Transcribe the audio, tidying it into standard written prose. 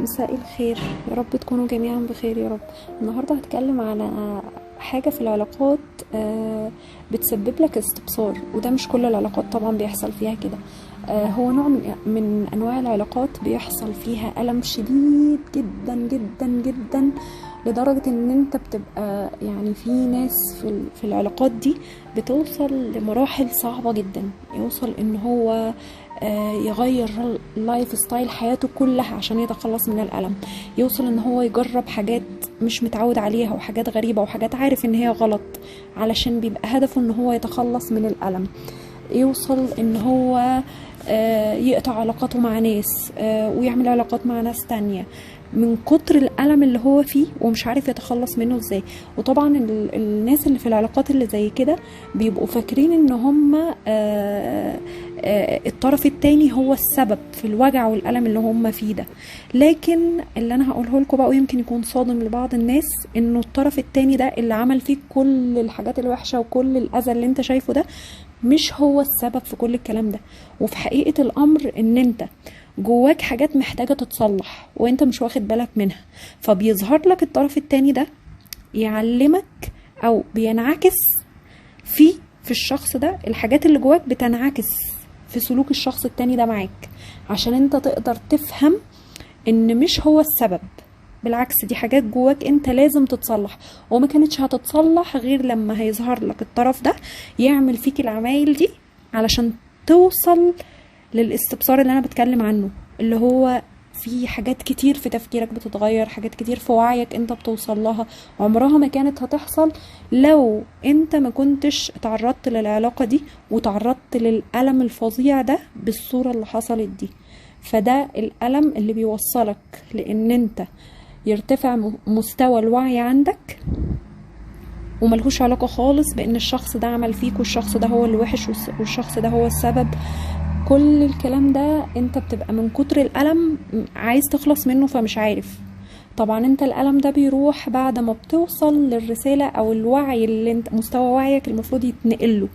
مساء الخير، يا رب تكونوا جميعا بخير يا رب. النهاردة هتكلم على حاجة في العلاقات بتسبب لك استبصار، وده مش كل العلاقات طبعا بيحصل فيها كده. هو نوع من انواع العلاقات بيحصل فيها ألم شديد جدا جدا جدا، لدرجة ان انت بتبقى يعني في ناس في العلاقات دي بتوصل لمراحل صعبة جدا، يوصل ان هو يغير اللايف ستايل حياته كلها عشان يتخلص من الألم، يوصل ان هو يجرب حاجات مش متعود عليها وحاجات غريبة وحاجات عارف ان هي غلط علشان بيبقى هدفه ان هو يتخلص من الألم، يوصل ان هو يقطع علاقاته مع ناس ويعمل علاقات مع ناس تانية من كتر الألم اللي هو فيه ومش عارف يتخلص منه ازاي. وطبعا الناس اللي في العلاقات اللي زي كده بيبقوا فاكرين ان هم الطرف التاني هو السبب في الوجع والألم اللي هم فيه ده، لكن اللي انا هقوله لكم بقى ويمكن يكون صادم لبعض الناس، انه الطرف التاني ده اللي عمل فيك كل الحاجات الوحشة وكل الأذى اللي انت شايفه ده مش هو السبب في كل الكلام ده. وفي حقيقة الأمر ان انت جواك حاجات محتاجة تتصلح وانت مش واخد بالك منها، فبيظهر لك الطرف التاني ده يعلمك او بينعكس في الشخص ده، الحاجات اللي جواك بتنعكس في سلوك الشخص التاني ده معاك عشان انت تقدر تفهم ان مش هو السبب، بالعكس دي حاجات جواك انت لازم تتصلح، وما كانتش هتتصلح غير لما هيظهر لك الطرف ده يعمل فيك العمايل دي علشان توصل للاستبصار اللي انا بتكلم عنه، اللي هو في حاجات كتير في تفكيرك بتتغير، حاجات كتير في وعيك انت بتوصل لها عمرها ما كانت هتحصل لو انت ما كنتش تعرضت للعلاقة دي وتعرضت للألم الفظيع ده بالصورة اللي حصلت دي. فده الألم اللي بيوصلك لان انت يرتفع مستوى الوعي عندك، وملهوش علاقة خالص بان الشخص ده عمل فيك والشخص ده هو اللي وحش والشخص ده هو السبب. كل الكلام ده انت بتبقى من كتر الألم عايز تخلص منه فمش عارف. طبعا انت الألم ده بيروح بعد ما بتوصل للرسالة او الوعي اللي انت مستوى وعيك المفروض يتنقله،